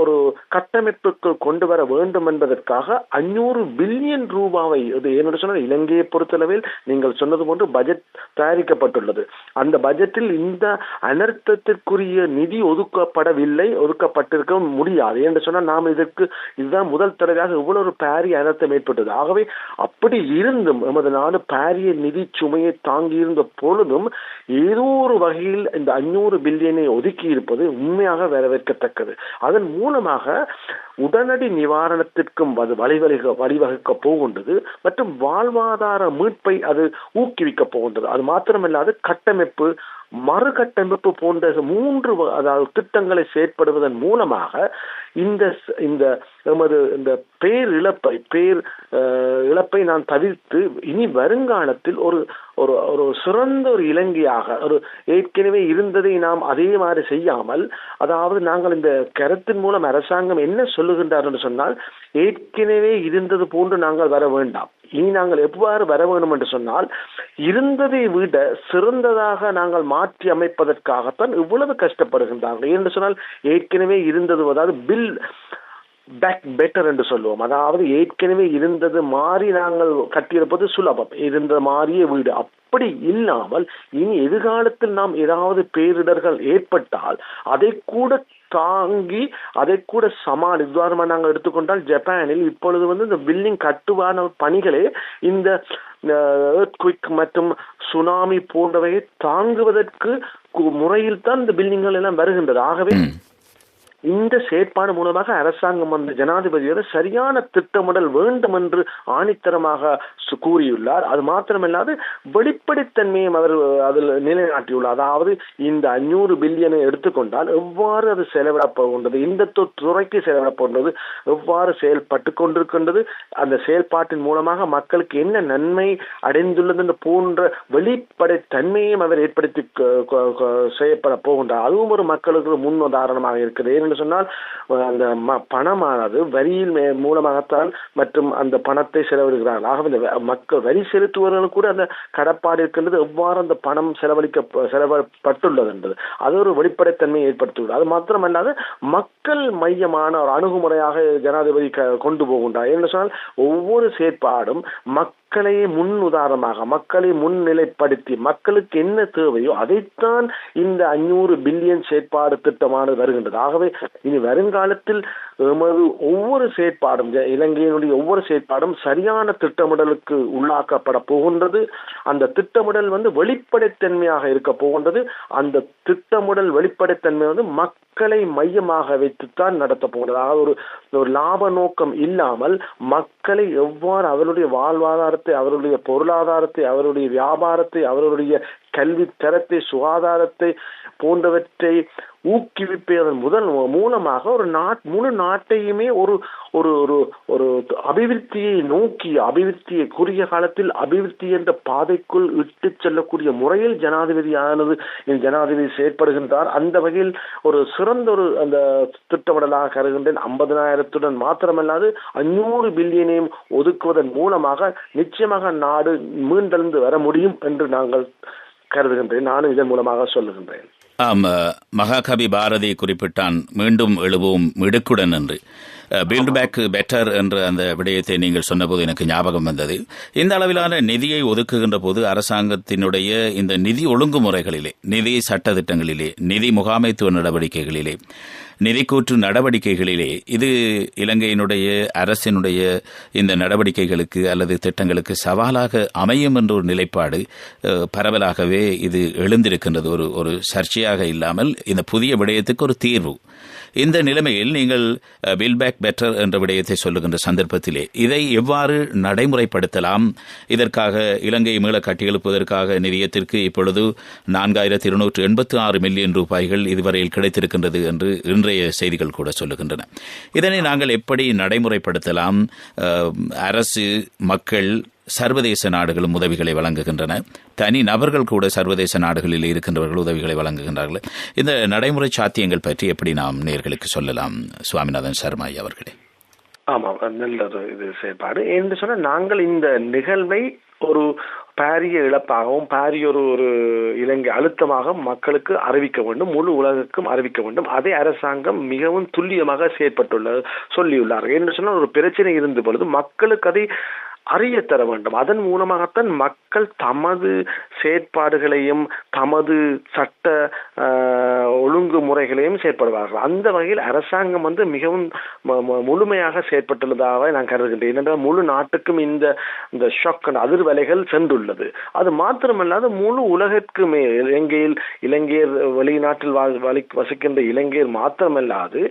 ஒரு கட்டமைப்புக்கு கொண்டு வர வேண்டும் என்பதற்காக 500 பில்லியன் ரூபாவை, என்னோட சொன்னால் இலங்கையை பொறுத்தளவில் நீங்கள் சொன்னது போன்று பட்ஜெட் தயாரிக்கப்பட்டுள்ளது. அந்த பட்ஜெட்டில் இந்த அனர்த்தத்திற்குரிய நிதி ஒதுக்கப்படவில்லை. வழங்கப்பட்டிருக்க முடியாது என்று சொன்னால் நாம் இதுதான் முதல் தடவையாக இவ்வளவு பாரிய அனர்த்தம் ஏற்பட்டது. ஆகவே அப்படி இருந்தும் எமது நாடு பாரிய நிதி சுமையை தாங்கியிருந்த பொழுதும் ஏதோ ஒரு வகையில் இந்த 500 பில்லியனை ஒதுக்கி இருப்பது உண்மையாக வரவேற்கத்தக்கது. அதன் மூலமாக உடனடி நிவாரணத்திற்கும் அது வழிவகுக்க போகின்றது மற்றும் வாழ்வாதார மீட்பை அது ஊக்குவிக்க போகின்றது. அது மாத்திரமல்லாது கட்டமைப்பு, மறுகட்டமைப்பு போன்ற 3 திட்டங்களை செயற்படுவதன் மூலமாக இந்த இழப்பை நான் தவிர்த்து இனி வருங்காலத்தில் ஒரு சிறந்த ஒரு இலங்கையாக ஏற்கனவே இருந்ததை நாம் அதே மாதிரி செய்யாமல், அதாவது நாங்கள் இந்த கருத்தின் மூலம் அரசாங்கம் என்ன சொல்லுகின்றார் என்று சொன்னால், ஏற்கனவே இருந்தது போன்று நாங்கள் வர வேண்டாம், இனி நாங்கள் எவ்வாறு வர வேண்டும் என்று சொன்னால் இருந்ததை விட சிறந்ததாக நாங்கள் மாற்றி அமைப்பதற்காகத்தான் இவ்வளவு கஷ்டப்படுகின்றார்கள் என்று சொன்னால், ஏற்கனவே இருந்தது, அதாவது பில் பேக் பெட்டர் என்று சொல்லுவோம். அதாவது ஏற்கனவே இருந்தது மாறி நாங்கள் கட்டியிருப்பது சுலபம், இருந்த மாறிய வீடு. அப்படி இல்லாமல் இனி எதிர்காலத்தில் நாம் ஏதாவது பேரிடர்கள் ஏற்பட்டால் அதை கூட தாங்கி அதை கூட உதாரணமாக நாங்கள் எடுத்துக்கொண்டால் ஜப்பானில் இப்பொழுது இந்த பில்டிங் கட்டுமான பணிகளே இந்த எர்த்குவிக் மற்றும் சுனாமி போன்றவையை தாங்குவதற்கு முறையில் தான் இந்த பில்டிங்கள் எல்லாம் வருகின்றது. ஆகவே இந்த செயற்பாடு மூலமாக அரசாங்கம் அந்த ஜனாதிபதியோட சரியான திட்டமிடல் வேண்டும் என்று ஆணித்தரமாக கூறியுள்ளார். அது மாத்திரமல்லாது வெளிப்படைத்தன்மையும் அவர் அதில் நிலைநாட்டியுள்ளார். அதாவது இந்த 500 பில்லியனை எடுத்துக்கொண்டால் எவ்வாறு அது செலவிடப் போகின்றது, இந்த துறைக்கு செலவிடப் போகின்றது, எவ்வாறு செயல்பட்டு கொண்டிருக்கின்றது, அந்த செயல்பாட்டின் மூலமாக மக்களுக்கு என்ன நன்மை அடைந்துள்ளது போன்ற வெளிப்படைத்தன்மையும் அவர் ஏற்படுத்தி செய்யப்பட போகின்றார். அதுவும் ஒரு மக்களுக்கு முன் உதாரணமாக இருக்குது. சொன்னால் அந்த பணமானது வரியில் மூலமாகத்தான் மற்றும் அந்த பணத்தை செலவிடுகிறார்கள். ஆகவே மக்கள் வரி செலுத்துவவர்கள் கூட அந்த கடப்பாடு இருக்கின்றது, எவ்வாறு அந்த பணம் செலவிடப்பட்டுள்ளது என்பது அது ஒரு வெளிப்படைத்தன்மையை ஏற்படுத்தியுள்ளது. அது மாத்திரமல்லாது மக்கள் மையமான ஒரு அணுகுமுறையாக ஜனாதிபதி கொண்டு போகின்றார். என்று சொன்னால் ஒவ்வொரு செயற்பாடும் மக்களை முன் உதாரணமாக, மக்களை முன்னிலைப்படுத்தி மக்களுக்கு என்ன தேவையோ அதைத்தான் இந்த 500 பில்லியன் செயற்பாடு திட்டமானது வருகின்றது. ஆகவே இனி வருங்காலத்தில் ஒவ்வொரு செயற்பாடும், இலங்கையினுடைய ஒவ்வொரு செயற்பாடும் சரியான திட்டமிடலுக்கு உள்ளாக்கப்பட போகின்றது. அந்த திட்டமிடல் வெளிப்படைத்தன்மையாக இருக்க போகின்றது. அந்த திட்டமிடல் வெளிப்படைத்தன்மை மக்களை மையமாக வைத்துத்தான் நடத்த போகின்றது. ஒரு லாப நோக்கம் இல்லாமல் மக்களை எவ்வாறு அவருடைய வாழ்வாதாரத்தை, அவருடைய பொருளாதாரத்தை, அவருடைய வியாபாரத்தை, அவருடைய கல்வி தரத்தை, சுகாதாரத்தை போன்றவற்றை ஊக்குவிப்பதன் மூலமாக ஒரு முழு நாட்டையுமே ஒரு ஒரு அபிவிருத்தியை நோக்கி, அபிவிருத்தியை குறுகிய காலத்தில் அபிவிருத்தி என்ற பாதைக்குள் இட்டு செல்லக்கூடிய முறையில் ஜனாதிபதி செயற்படுகின்றார். அந்த வகையில் ஒரு சிறந்த அந்த திட்டமிடலாக கருகின்றேன். 50,000 மாத்திரமல்லாது 500 பில்லியனையும் ஒதுக்குவதன் மூலமாக நிச்சயமாக நாடு மீண்டெழுந்து வர முடியும் என்று நாங்கள் கருதுகின்றேன். நானும் இதன் மூலமாக சொல்லுகின்றேன். ஆம், மகாகவி பாரதி குறிப்பிட்டான், மீண்டும் எழுவோம் மிடுக்குடன் என்று. பில்ட் பேக் பெட்டர் என்ற அந்த விடயத்தை நீங்கள் சொன்னபோது எனக்கு ஞாபகம் வந்தது. இந்த அளவிலான நிதியை ஒதுக்குகின்ற போது அரசாங்கத்தினுடைய இந்த நிதி ஒழுங்குமுறைகளிலே, நிதி சட்டத்திட்டங்களிலே, நிதி முகாமைத்துவ நடவடிக்கைகளிலே, நிதிக்கூற்று நடவடிக்கைகளிலே இது இலங்கையினுடைய அரசினுடைய இந்த நடவடிக்கைகளுக்கு அல்லது திட்டங்களுக்கு சவாலாக அமையும் என்ற ஒரு நிலைப்பாடு பரவலாகவே இது எழுந்திருக்கின்றது. ஒரு சர்ச்சையாக இல்லாமல் இந்த புதிய விடயத்துக்கு ஒரு தீர்வு. இந்த நிலைமையில் நீங்கள் பில்ட் பேக் பெட்டர் என்ற விடயத்தை சொல்லுகின்ற சந்தர்ப்பத்திலே இதை எவ்வாறு நடைமுறைப்படுத்தலாம்? இதற்காக இலங்கை மீள கட்டியெழுப்பதற்காக நிதியத்திற்கு இப்பொழுது 4,286 மில்லியன் ரூபாய்கள் இதுவரையில் கிடைத்திருக்கின்றது என்று இன்றைய செய்திகள் கூட சொல்லுகின்றன. இதனை நாங்கள் எப்படி நடைமுறைப்படுத்தலாம்? அரசு, மக்கள், சர்வதேச நாடுகளும் உதவிகளை வழங்குகின்றன. தனி நபர்கள் கூட சர்வதேச நாடுகளில் இருக்கின்றவர்கள் உதவிகளை வழங்குகின்றார்கள். இந்த நடைமுறை சாத்தியங்கள் பற்றி எப்படி நாம் நேயர்களுக்கு சொல்லலாம், சுவாமிநாதன் சர்மா அவர்களே? ஆமாம், நல்ல இது செயற்பாடு. என்று சொன்னா நாங்கள் இந்த நிகழ்வை ஒரு பாரிய இழப்பாகவும் பாரிய ஒரு இலங்கை அழுத்தமாக மக்களுக்கு அறிவிக்க வேண்டும், முழு உலகுக்கும் அறிவிக்க வேண்டும். அதை அரசாங்கம் மிகவும் துல்லியமாக சொல்லியுள்ளார்கள். என்று சொன்னால் ஒரு பிரச்சனை இருந்த பொழுது மக்களுக்கு அதை அறிய தர வேண்டும். அதன் மூலமாகத்தான் மக்கள் தமது செயற்பாடுகளையும் தமது சட்ட ஒழுங்குமுறைகளையும் செயற்படுவார்கள். அந்த வகையில் அரசாங்கம் வந்து மிகவும் முழுமையாக செயற்பட்டுள்ளதாக நான் கருதுகின்றேன். ஏனென்றால் முழு நாட்டுக்கும் இந்த ஷாக் அதிர்வலைகள் சென்றுள்ளது. அது மாத்திரமல்லாது முழு உலகிற்குமே இலங்கையர் வெளிநாட்டில் வசிக்கின்ற இலங்கையர் மாத்திரமல்லாது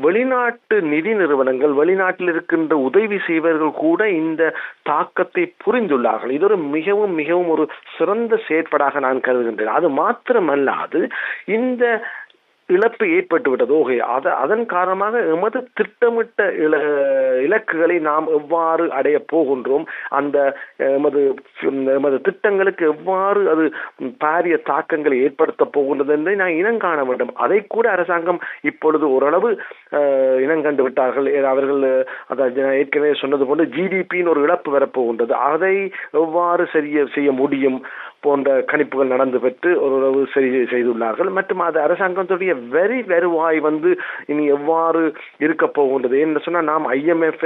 வெளிநாட்டு நிதி நிறுவனங்கள், வெளிநாட்டில் இருக்கின்ற உதவி செய்வர்கள் கூட இந்த தாக்கத்தை புரிந்துள்ளார்கள். இது ஒரு மிகவும் மிகவும் ஒரு சிறந்த செயற்பாடாக நான் கருதுகின்றேன். அது மாத்திரமல்லாது இந்த இழப்பு ஏற்பட்டுவிட்டது. அதன் காரணமாக எமது திட்டமிட்ட இலக்குகளை நாம் எவ்வாறு அடைய போகின்றோம், அந்த எமது திட்டங்களுக்கு எவ்வாறு அது பாரிய தாக்கங்களை ஏற்படுத்த போகின்றது என்பதை நான் இனங்காண வேண்டும். அதை கூட அரசாங்கம் இப்பொழுது ஓரளவு இனங்கண்டு விட்டார்கள். அவர்கள் ஏற்கனவே சொன்னது போன்று ஜிடிபின்னு ஒரு இழப்பு வரப்போகின்றது, அதை எவ்வாறு செய்ய முடியும் போன்ற கணிப்புகள் நடந்து பெற்று ஓரளவு சரி செய்துள்ளார்கள். மற்றும் அது அரசாங்கத்துடைய வருவாய் வந்து இனி எவ்வாறு இருக்க போகின்றது என்று சொன்னால், நாம் IMF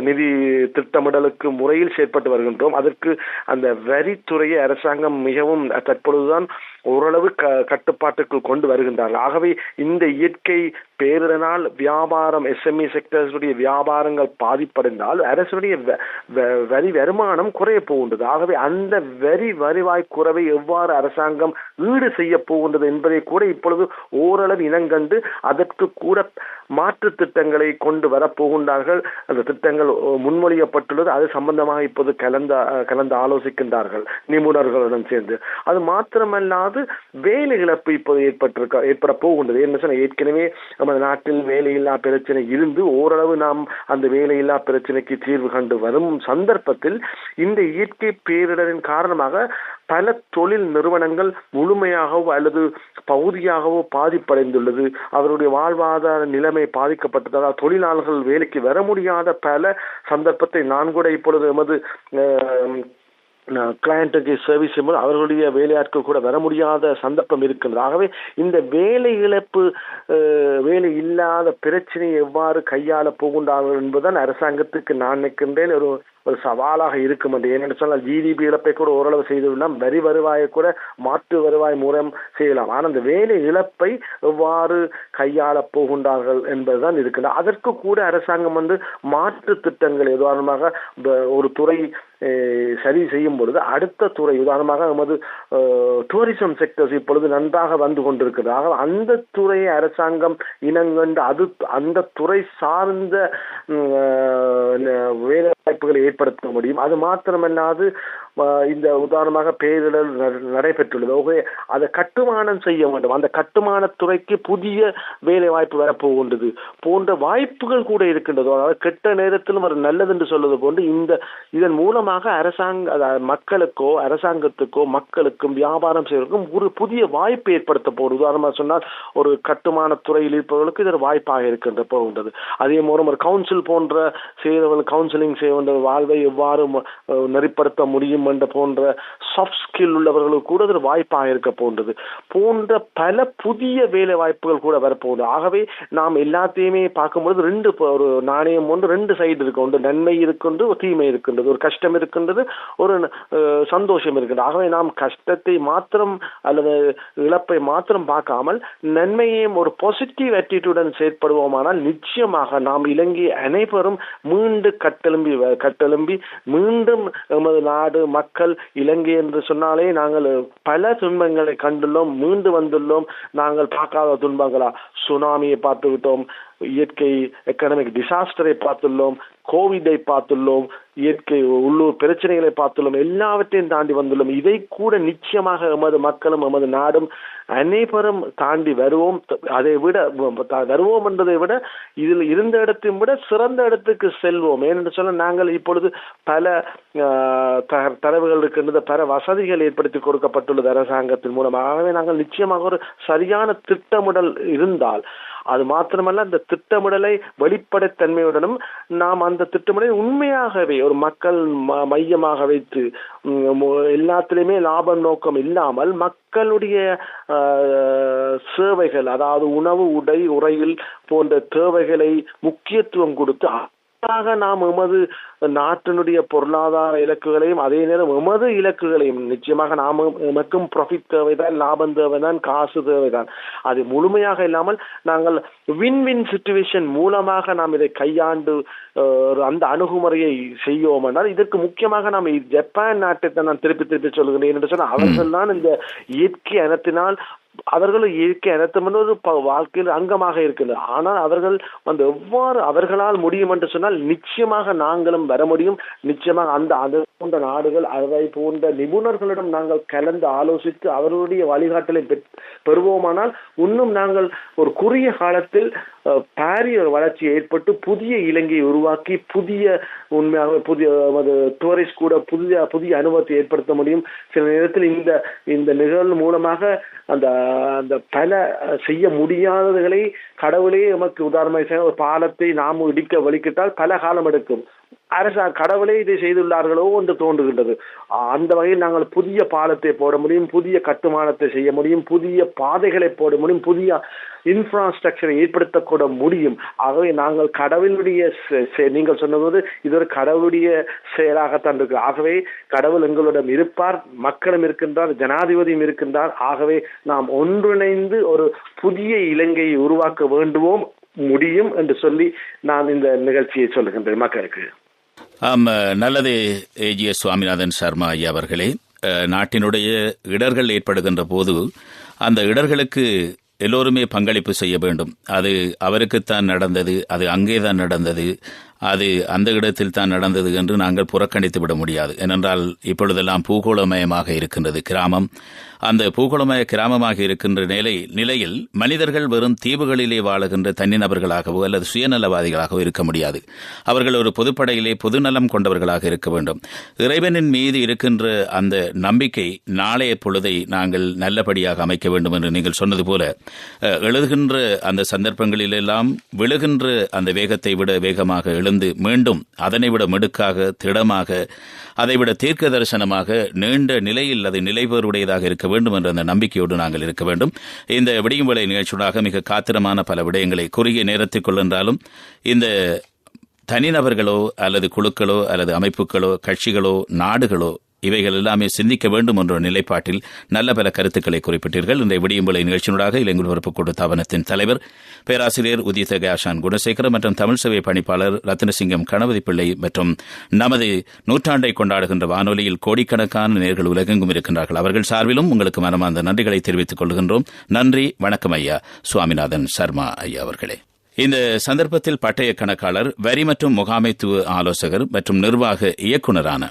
நிதி திட்டமிடலுக்கு முறையில் செயற்பட்டு வருகின்றோம். அதற்கு அந்த வரித்துறையை அரசாங்கம் மிகவும் தற்பொழுதுதான் ஓரளவு கட்டுப்பாட்டுக்குள் கொண்டு வருகின்றார்கள். ஆகவே இந்த இயற்கை பேரிடனால் வியாபாரம், SME செக்டர்ஸுடைய வியாபாரங்கள் பாதிப்படைந்தால் அரசுடைய வரி வருமானம் குறைய போகின்றது. ஆகவே அந்த வருவாய் குறைவை எவ்வாறு அரசாங்கம் ஈடு செய்ய போகின்றது என்பதை கூட இப்பொழுது ஓரளவு இனங்கண்டு அதற்கு கூட மாற்று திட்டங்களை கொண்டு வரப்போகின்றார்கள். அந்த திட்டங்கள் முன்மொழியப்பட்டுள்ளது. அது சம்பந்தமாக இப்போது கலந்து ஆலோசிக்கின்றார்கள் நிபுணர்களுடன் சேர்ந்து. அது மாத்திரமல்லாது வேலை இழப்பு இப்போது ஏற்பட போகின்றது. என்ன சொன்ன, ஏற்கனவே நமது நாட்டில் வேலையில்லா பிரச்சனை இருந்து ஓரளவு நாம் அந்த வேலையில்லா பிரச்சனைக்கு தீர்வு கண்டு வரும் சந்தர்ப்பத்தில் இந்த இயற்கை பேரிடரின் காரணமாக பல தொழில் நிறுவனங்கள் முழுமையாகவோ அல்லது பகுதியாகவோ பாதிப்படைந்துள்ளது. அவருடைய வாழ்வாதார நிலைமை பாதிக்கப்பட்டதால் தொழிலாளர்கள் வேலைக்கு வர முடியாத பல சந்தர்ப்பத்தை நான் கூட இப்பொழுது எமது கிளையண்ட்டுக்கு சர்வீஸ் செய்யும்போது அவர்களுடைய வேலையாட்கள் கூட வர முடியாத சந்தர்ப்பம் இருக்கின்றது. ஆகவே இந்த வேலை இழப்பு, வேலை இல்லாத பிரச்சனையை எவ்வாறு கையாள போகின்றார்கள் என்பதுதான் அரசாங்கத்துக்கு நான் நினைக்கின்றேன் ஒரு சவாலாக இருக்கும் என்று. ஏனென்று சொன்னால் ஜிடிபி இழப்பை கூட ஓரளவு செய்துவிடலாம், வரி வருவாயை கூட மாற்று வருவாய் மூலம் செய்யலாம். ஆனால் அந்த வேலை இழப்பை எவ்வாறு கையாள போகின்றார்கள் என்பதுதான் இருக்கின்றது. அதற்கு கூட அரசாங்கம் மாற்று திட்டங்கள், உதாரணமாக ஒரு துறை சரி செய்யும் பொழுது அடுத்த துறை, உதாரணமாக நமது டூரிசம் செக்டர்ஸ் இப்பொழுது நன்றாக வந்து கொண்டிருக்கிறது. அந்த துறையை அரசாங்கம் இனங்கண்டு அந்த துறை சார்ந்த வேலை வாய்ப்புகளை ஏற்படுத்த முடியும். அது மாத்திரமல்லாது இந்த உதாரணமாக பேரிடர் நடைபெற்றுள்ளது, அதை கட்டுமானம் செய்ய வேண்டும். அந்த கட்டுமான துறைக்கு புதிய வேலை வாய்ப்பு வரப்போகின்றது போன்ற வாய்ப்புகள் கூட இருக்கின்றது. அதாவது கெட்ட நேரத்திலும் ஒரு நல்லது என்று சொல்வது போன்று இதன் மூலமாக மக்களுக்கோ அரசாங்கத்துக்கோ மக்களுக்கும் வியாபாரம் செய்வதற்கும் ஒரு புதிய வாய்ப்பு ஏற்படுத்த போகுது. உதாரணமாக சொன்னால் ஒரு கட்டுமான துறையில் இருப்பவர்களுக்கு இது ஒரு வாய்ப்பாக இருக்கின்ற போகின்றது. அதே மூலம் ஒரு கவுன்சில் போன்ற செய்தவர்கள் கவுன்சிலிங் செய்ய வேண்டிய வாழ்வை எவ்வாறு நெறிப்படுத்த முடியும் என்ற போன்ற சாஃப்ட் ஸ்கில் உள்ளவர்களுக்கு கூட ஒரு வாய்ப்பாக இருக்க போன்றது போன்ற பல புதிய வேலை வாய்ப்புகள் கூட வரப்போகுது. ஆகவே நாம் எல்லாத்தையுமே பார்க்கும்போது ஒரு நாணயம் ஒன்று ரெண்டு சைடு இருக்கு. ஒன்று நன்மை இருக்கின்றது, ஒரு தீமை இருக்கின்றது, ஒரு கஷ்டம் இருக்கின்றது, ஒரு சந்தோஷம் இருக்கின்றது. ஆகவே நாம் கஷ்டத்தை மாத்திரம் அல்லது இழப்பை மாத்திரம் பார்க்காமல் நன்மையையும் ஒரு பாசிட்டிவ் ஆட்டிடியூடன் செயற்படுவோமானால் நிச்சயமாக நாம் இலங்கை அனைவரும் மீண்டு கட்டெழும்பி மீண்டும் எமது நாடு மக்கள் இலங்கை என்று சொன்னாலே நாங்கள் பல துன்பங்களை கண்டுள்ளோம், மீண்டு வந்துள்ளோம். நாங்கள் பார்க்காத துன்பங்களா, சுனாமியை பார்த்து விட்டோம், இயற்கை எக்கனாமிக் டிசாஸ்டரை பார்த்துள்ளோம், கோவிடை பார்த்துள்ளோம், இயற்கை உள்ளூர் பிரச்சனைகளை பார்த்துள்ளோம், எல்லாவற்றையும் தாண்டி வந்துள்ளோம். இதை கூட நிச்சயமாக எமது மக்களும் எமது நாடும் அனைவரும் தாண்டி வருவோம். அதை விட வருவோம் என்பதை விட இதில் இருந்த இடத்தையும் விட சிறந்த இடத்துக்கு செல்வோம். ஏனென்று சொல்ல நாங்கள் இப்பொழுது பல தரவுகள் இருக்கின்றது, பல வசதிகள் ஏற்படுத்தி கொடுக்கப்பட்டுள்ளது அரசாங்கத்தின் மூலமாகவே. நாங்கள் நிச்சயமாக ஒரு சரியான திட்டமிடல் இருந்தால், அது மாத்திரமல்ல அந்த திட்டமிடலை வெளிப்படைத்தன்மையுடனும் நாம் அந்த திட்டமிடலை உண்மையாகவே ஒரு மக்கள் மையமாக வைத்து எல்லாத்திலுமே லாப நோக்கம் இல்லாமல் மக்களுடைய சேவைகள், அதாவது உணவு, உடை, உறையில் போன்ற தேவைகளை முக்கியத்துவம் கொடுத்து எதற்காக நாம் எமது நாட்டினுடைய பொருளாதார இலக்குகளையும் அதே நேரம் எமது இலக்குகளையும் நிச்சயமாக நாம் எமக்கும் ப்ராஃபிட் தேவைதான், லாபம் தேவைதான், காசு தேவைதான். அது முழுமையாக இல்லாமல் நாங்கள் வின் வின் சிச்சுவேஷன் மூலமாக நாம் இதை கையாண்டு அந்த அணுகுமுறையை செய்யோம் என்றால் இதற்கு முக்கியமாக நாம் ஜப்பான் நாட்டை தான் நான் திருப்பி சொல்கிறேன் என்று சொன்னால் அவர்கள் தான் இந்த இயற்கை இனத்தினால் அவர்களும் இயற்கை இனத்தம் வாழ்க்கையில் அங்கமாக இருக்கின்றனர். ஆனால் அவர்கள் எவ்வாறு அவர்களால் முடியும் என்று சொன்னால் நிச்சயமாக நாங்களும் வர முடியும். நிச்சயமாக அது போன்ற நாடுகள் அதை போன்ற நிபுணர்களிடம் நாங்கள் கலந்து ஆலோசித்து அவர்களுடைய வழிகாட்டலை பெறுவோமானால் இன்னும் நாங்கள் ஒரு குறுகிய காலத்தில் பாரிய வளர்ச்சி ஏற்பட்டு புதிய இலங்கையை உருவாக்கி உண்மையாக புதிய டூரிஸ்ட் கூட புதிய அனுபவத்தை ஏற்படுத்த முடியும். சில நேரத்தில் இந்த நிகழ்வு மூலமாக அந்த பல செய்ய முடியாததுகளை கடவுளே நமக்கு உதாரணமாக ஒரு பாலத்தை நாம் இடிக்க வலிக்கிட்டால் பல காலம் எடுக்கும். கடவுளே இதை செய்துள்ளார்களோ என்று தோன்றுகின்றது. அந்த வகையில் நாங்கள் புதிய பாலத்தை போட முடியும், புதிய கட்டுமானத்தை செய்ய முடியும், புதிய பாதைகளை போட முடியும், புதிய இன்ஃப்ராஸ்ட்ரக்சரை ஏற்படுத்தக்கூட முடியும். ஆகவே நாங்கள் கடவுளுடைய நீங்கள் சொன்னபோது இது ஒரு கடவுளுடைய செயலாகத்தான் இருக்கு. ஆகவே கடவுள் எங்களிடம் இருப்பார், மக்களும் இருக்கின்றார், ஜனாதிபதியும் இருக்கின்றார். ஆகவே நாம் ஒன்றிணைந்து ஒரு புதிய இலங்கையை உருவாக்க வேண்டுவோம், முடியும் என்று சொல்லி நான் இந்த நிகழ்ச்சியை சொல்லுகின்றேன் மக்களுக்கு. நல்லது. ஏஜிஎஸ் சுவாமிநாதன் சர்மா ஐயா அவர்களே, நாட்டினுடைய இடர்கள் ஏற்படுகின்ற போது அந்த இடர்களுக்கு எல்லோருமே பங்களிப்பு செய்ய வேண்டும். அது அவருக்குத்தான் நடந்தது, அது அங்கேதான் நடந்தது, அது அந்த இடத்தில் தான் நடந்தது என்று நாங்கள் புறக்கணித்து விட முடியாது. ஏனென்றால் இப்பொழுதெல்லாம் பூகோளமயமாக இருக்கின்றது கிராமம். அந்த பூகோளமய கிராமமாக இருக்கின்ற நிலையில் மனிதர்கள் வெறும் தீவுகளிலே வாழுகின்ற தனிநபர்களாகவோ அல்லது சுயநலவாதிகளாகவோ இருக்க முடியாது. அவர்கள் ஒரு பொதுப்படையிலே பொதுநலம் கொண்டவர்களாக இருக்க வேண்டும். இறைவனின் மீது இருக்கின்ற அந்த நம்பிக்கை நாளைய பொழுதை நாங்கள் நல்லபடியாக அமைக்க வேண்டும் என்று நீங்கள் சொன்னது போல எழுதுகின்ற அந்த சந்தர்ப்பங்களிலெல்லாம் விழுகின்ற அந்த வேகத்தை விட வேகமாக எழுந்து மீண்டும் அதனை விட மிடுக்காக, திடமாக, அதைவிட தீர்க்க தரிசனமாக நீண்ட நிலையில் அது நிலைபெறுடையதாக இருக்க வேண்டும் என்ற அந்த நம்பிக்கையோடு நாங்கள் இருக்க வேண்டும். இந்த விடியும் வேளை நிகழ்ச்சியாக மிக காத்திரமான பல விடயங்களை குறுகிய நேரத்திற்குள் என்றாலும் இந்த தனிநபர்களோ அல்லது குழுக்களோ அல்லது அமைப்புகளோ கட்சிகளோ நாடுகளோ இவைகள் எல்லாமே சிந்திக்க வேண்டும் என்ற நிலைப்பாட்டில் நல்ல பல கருத்துக்களை குறிப்பிட்டீர்கள். இன்றைய விடியும் வேளை நிகழ்ச்சியினூடாக இலங்கை பொறுப்பு கூட்டுத்தாபனத்தின் தலைவர் பேராசிரியர் உதித்த கயாஷான் குணசேகர மற்றும் தமிழ் சேவை பணிப்பாளர் ரத்னசிங்கம் கணபதி பிள்ளை மற்றும் நமது நூற்றாண்டை கொண்டாடுகின்ற வானொலியில் கோடிக்கணக்கான நேர்கள் உலகெங்கும் இருக்கின்றார்கள். அவர்கள் சார்பிலும் உங்களுக்கு மனமார்ந்த நன்றிகளை தெரிவித்துக் கொள்கின்றோம். நன்றி, வணக்கம் ஐயா சுவாமிநாதன் சர்மா ஐயா அவர்களே. இந்த சந்தர்ப்பத்தில் பட்டய கணக்காளர், வரி மற்றும் முகாமைத்துவ ஆலோசகர் மற்றும் நிர்வாக இயக்குநரான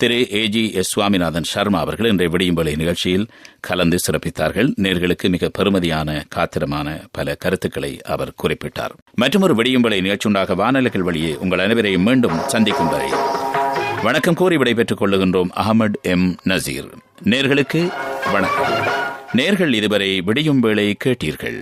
திரு ஏஜிஎஸ் சுவாமிநாதன் சர்மா அவர்கள் இன்றைய விடியும் வேளை நிகழ்ச்சியில் கலந்து சிறப்பித்தார்கள். நேர்களுக்கு மிக பெருமதியான காத்திரமான பல கருத்துக்களை அவர் குறிப்பிட்டார். மற்றொரு விடியும் வேளை நிகழ்ச்சியுண்டாக வானொலிகள் வழியே உங்கள் அனைவரையும் மீண்டும் சந்திக்கும் வரை வணக்கம் கூறி விடைபெற்றுக் கொள்ளுகின்றோம். அகமது எம் நசீர். நேர்களுக்கு வணக்கம். நேர்கள் இதுவரை விடியும் வேளை கேட்டீர்கள்.